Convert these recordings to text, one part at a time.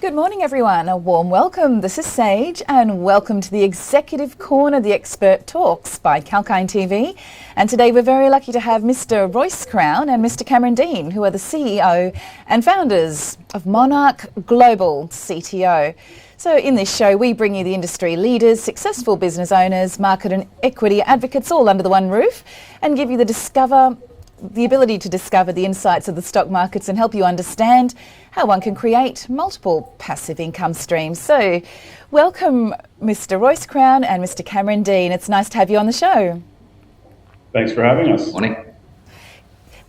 Good morning, everyone. A warm welcome. This is Sage, and welcome to the Executive Corner, the Expert Talks by Calkine TV. And today we're very lucky to have Mr. Royce Crown and Mr. Cameron Deane, who are the CEO and founders of Monarch Global, CTO. So in this show, we bring you the industry leaders, successful business owners, market and equity advocates all under the one roof, and give you the ability to discover the insights of the stock markets and help you understand how one can create multiple passive income streams. So welcome Mr. Royce Crown and Mr. Cameron Deane. It's nice to have you on the show. Thanks for having us. Morning.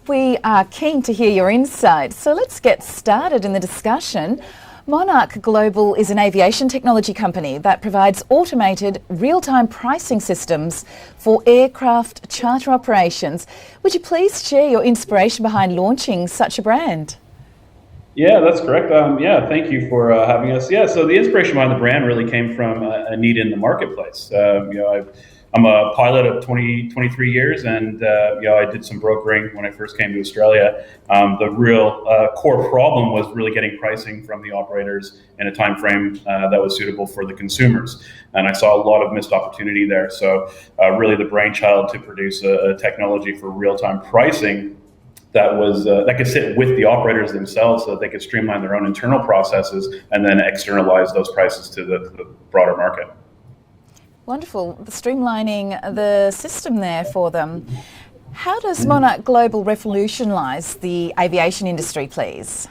We are keen to hear your insights. So let's get started in the discussion. Monarch Global is an aviation technology company that provides automated real-time pricing systems for aircraft charter operations. Would you please share your inspiration behind launching such a brand? Yeah, that's correct. Thank you for having us. Yeah, so the inspiration behind the brand really came from a need in the marketplace. I'm a pilot of 23 years, and I did some brokering when I first came to Australia. The real core problem was really getting pricing from the operators in a time frame that was suitable for the consumers, and I saw a lot of missed opportunity there. So really the brainchild to produce a technology for real-time pricing that could sit with the operators themselves so that they could streamline their own internal processes and then externalize those prices to the broader market. Wonderful. Streamlining the system there for them. How does Monarch Global revolutionise the aviation industry, please?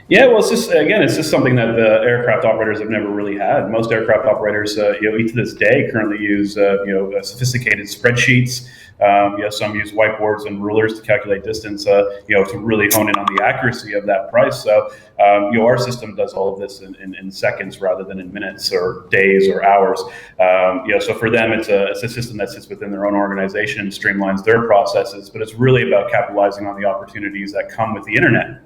Yeah, well, it's just something that the aircraft operators have never really had. Most aircraft operators, even to this day, currently use, sophisticated spreadsheets. Some use whiteboards and rulers to calculate distance, to really hone in on the accuracy of that price. So, our system does all of this in seconds rather than in minutes or days or hours. So for them, it's a system that sits within their own organization, streamlines their processes, but it's really about capitalizing on the opportunities that come with the internet.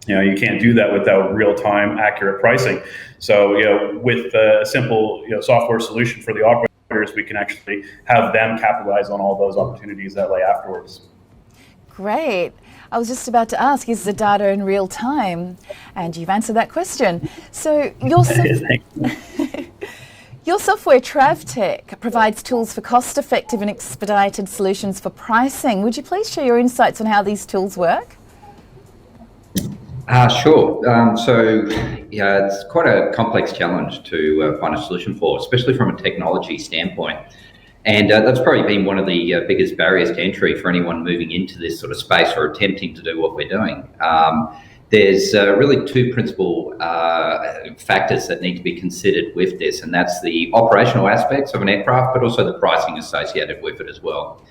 You can't do that without real-time, accurate pricing. So, with a simple, software solution for the operators, we can actually have them capitalize on all those opportunities that lay afterwards. Great. I was just about to ask, is the data in real time? And you've answered that question. So your software, TravTech, provides tools for cost-effective and expedited solutions for pricing. Would you please share your insights on how these tools work? Sure. It's quite a complex challenge to find a solution for, especially from a technology standpoint. And that's probably been one of the biggest barriers to entry for anyone moving into this sort of space or attempting to do what we're doing. There's really two principal factors that need to be considered with this, and that's the operational aspects of an aircraft, but also the pricing associated with it as well.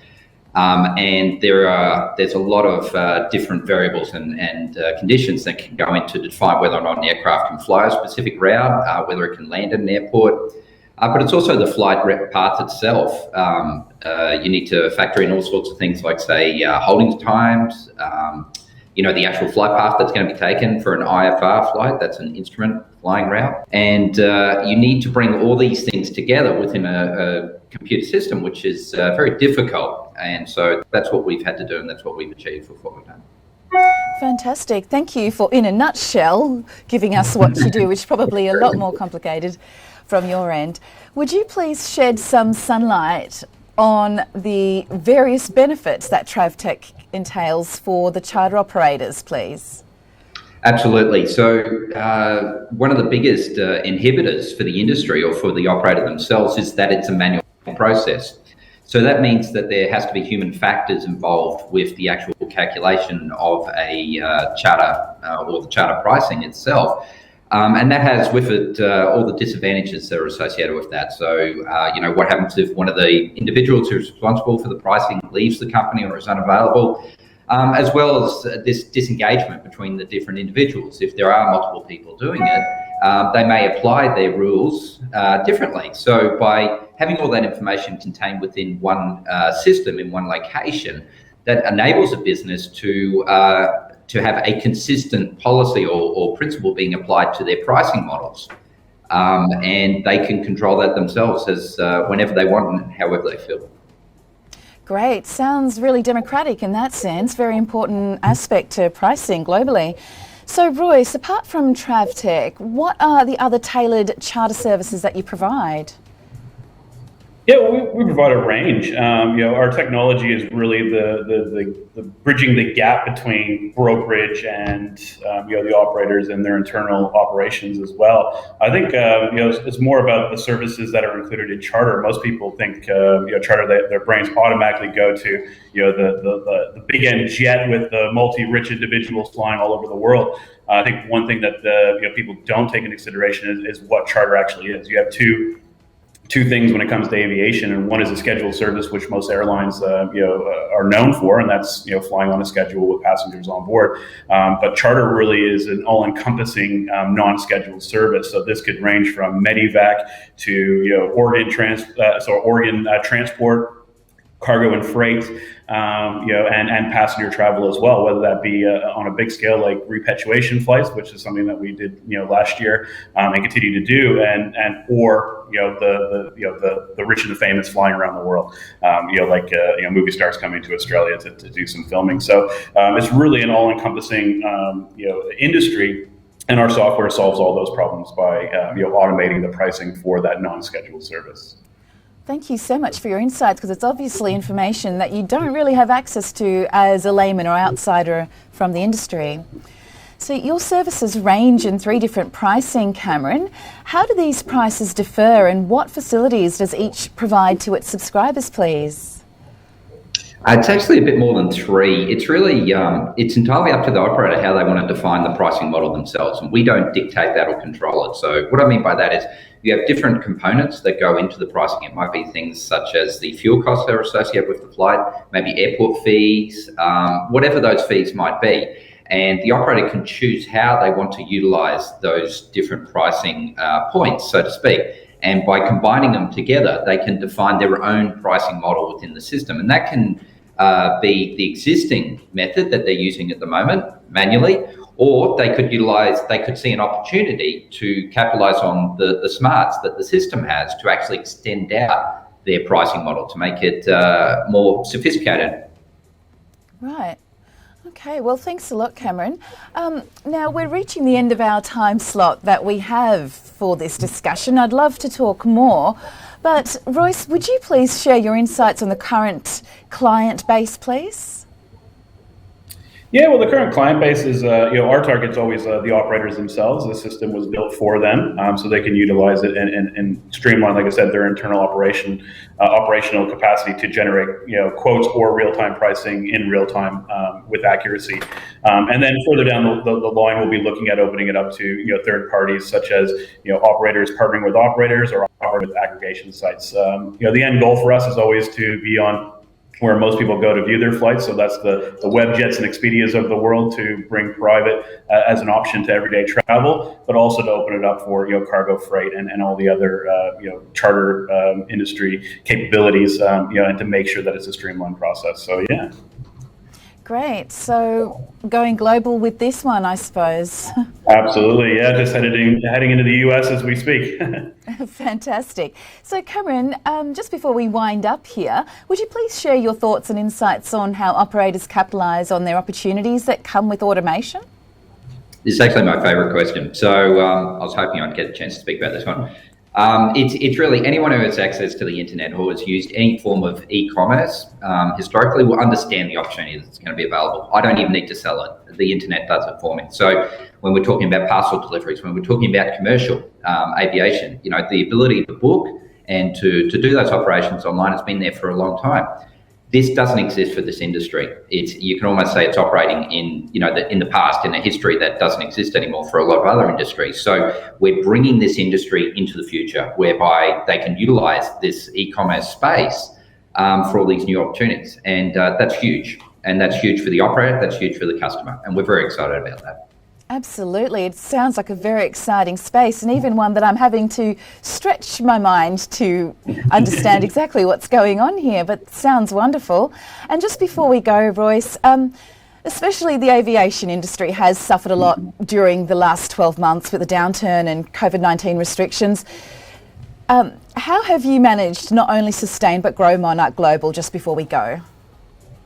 And there's a lot of different variables and conditions that can go into define whether or not an aircraft can fly a specific route, whether it can land at an airport. But it's also the flight path itself. You need to factor in all sorts of things like, say, holding times, the actual flight path that's going to be taken for an IFR flight, that's an instrument flying route. And you need to bring all these things together within a computer system, which is very difficult. And so that's what we've had to do, and that's what we've achieved with what we've done. Fantastic. Thank you for, in a nutshell, giving us what you do, which is probably a lot more complicated from your end. Would you please shed some sunlight on the various benefits that TravTech entails for the charter operators, please? Absolutely. So one of the biggest inhibitors for the industry or for the operator themselves is that it's a manual process. So that means that there has to be human factors involved with the actual calculation of a charter or the charter pricing itself. And that has with it all the disadvantages that are associated with that. So, what happens if one of the individuals who's responsible for the pricing leaves the company or is unavailable, as well as this disengagement between the different individuals. If there are multiple people doing it, they may apply their rules differently. So by having all that information contained within one system in one location, that enables a business to have a consistent policy or principle being applied to their pricing models. And they can control that themselves as whenever they want and however they feel. Great. Sounds really democratic in that sense. Very important aspect to pricing globally. So Royce, apart from TravTech, what are the other tailored charter services that you provide? Yeah, well, we provide a range. Our technology is really the bridging the gap between brokerage and the operators and their internal operations as well. I think it's more about the services that are included in charter. Most people think charter, their brains automatically go to the big end jet with the multi-rich individuals flying all over the world. I think one thing that people don't take into consideration is what charter actually is. You have two things when it comes to aviation, and one is a scheduled service, which most airlines are known for, and that's flying on a schedule with passengers on board. But charter really is an all-encompassing non-scheduled service. So this could range from medevac to organ transport, cargo and freight, and passenger travel as well, whether that be on a big scale like repatriation flights, which is something that we did last year and continue to do, or the rich and the famous flying around the world, like movie stars coming to Australia to do some filming. So it's really an all-encompassing industry. And our software solves all those problems by automating the pricing for that non-scheduled service. Thank you so much for your insights, because it's obviously information that you don't really have access to as a layman or outsider from the industry. So your services range in 3 different pricing, Cameron. How do these prices differ, and what facilities does each provide to its subscribers, please? It's actually a bit more than 3. It's really, it's entirely up to the operator how they want to define the pricing model themselves, and we don't dictate that or control it. So what I mean by that is you have different components that go into the pricing. It might be things such as the fuel costs that are associated with the flight, maybe airport fees, whatever those fees might be. And the operator can choose how they want to utilize those different pricing points, so to speak. And by combining them together, they can define their own pricing model within the system. And that can be the existing method that they're using at the moment manually, or they could see an opportunity to capitalize on the smarts that the system has to actually extend out their pricing model to make it more sophisticated. Right. Okay, well, thanks a lot, Cameron. Now, we're reaching the end of our time slot that we have for this discussion. I'd love to talk more, but Royce, would you please share your insights on the current client base, please? Yeah, well, the current client base is, our target's always the operators themselves. The system was built for them, so they can utilize it and streamline, like I said, their internal operational capacity to generate, quotes or real-time pricing in real time with accuracy. And then further down the line, we'll be looking at opening it up to, third parties such as, operators partnering with operators or with aggregation sites. The end goal for us is always to be on where most people go to view their flights. So that's the WebJets and Expedias of the world, to bring private as an option to everyday travel, but also to open it up for cargo freight and all the other charter industry capabilities, and to make sure that it's a streamlined process. So yeah. Great. So going global with this one, I suppose. Absolutely. Yeah. Just heading into the US as we speak. Fantastic. So Cameron, just before we wind up here, would you please share your thoughts and insights on how operators capitalise on their opportunities that come with automation? This is actually my favourite question. So I was hoping I'd get a chance to speak about this one. It's really anyone who has access to the internet or has used any form of e-commerce historically will understand the opportunity that's going to be available. I don't even need to sell it. The internet does it for me. So when we're talking about parcel deliveries, when we're talking about commercial aviation, the ability to book and to do those operations online has been there for a long time. This doesn't exist for this industry. You can almost say it's operating in the past, in a history that doesn't exist anymore for a lot of other industries. So we're bringing this industry into the future, whereby they can utilize this e-commerce space for all these new opportunities, and that's huge. And that's huge for the operator. That's huge for the customer, and we're very excited about that. Absolutely. It sounds like a very exciting space, and even one that I'm having to stretch my mind to understand exactly what's going on here, but sounds wonderful. And just before we go, Royce, especially the aviation industry has suffered a lot during the last 12 months with the downturn and COVID-19 restrictions. How have you managed to not only sustain but grow Monarch Global, just before we go?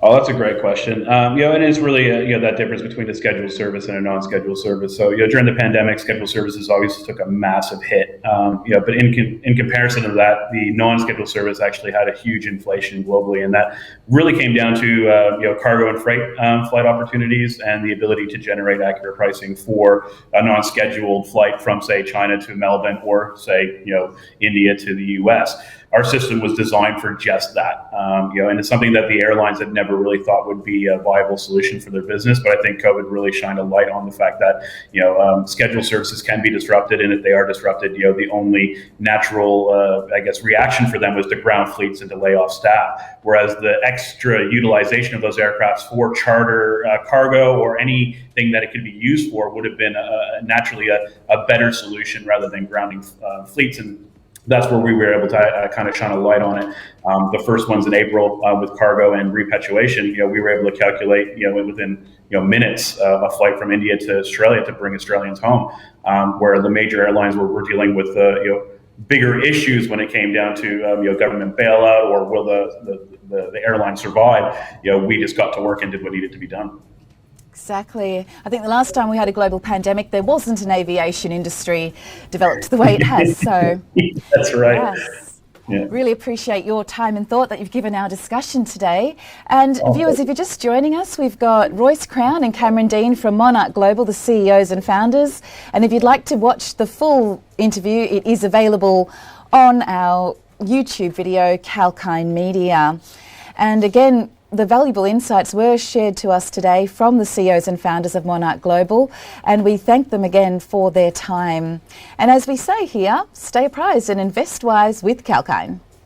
Oh, that's a great question. And it's really that difference between a scheduled service and a non-scheduled service. So during the pandemic, scheduled services obviously took a massive hit. But in comparison to that, the non-scheduled service actually had a huge inflation globally, and that really came down to cargo and freight flight opportunities and the ability to generate accurate pricing for a non-scheduled flight from, say, China to Melbourne, or say India to the U.S. Our system was designed for just that, and it's something that the airlines had never really thought would be a viable solution for their business. But I think COVID really shined a light on the fact that scheduled services can be disrupted, and if they are disrupted, the only natural, reaction for them was to ground fleets and to lay off staff. Whereas the extra utilization of those aircrafts for charter cargo or anything that it could be used for would have been naturally a better solution rather than grounding fleets. And that's where we were able to kind of shine a light on it. The first ones in April with cargo and repatriation, we were able to calculate, within minutes, a flight from India to Australia to bring Australians home, where the major airlines were dealing with bigger issues when it came down to government bailout or will the airline survive. We just got to work and did what needed to be done. Exactly. I think the last time we had a global pandemic, there wasn't an aviation industry developed the way it has. So that's right. Yes. Yeah. Really appreciate your time and thought that you've given our discussion today. And viewers, if you're just joining us, we've got Royce Crown and Cameron Deane from Monarch Global, the CEOs and founders. And if you'd like to watch the full interview, it is available on our YouTube video, Calkine Media. And again, the valuable insights were shared to us today from the CEOs and founders of Monarch Global, and we thank them again for their time. And as we say here, stay apprised and invest wise with Calkine.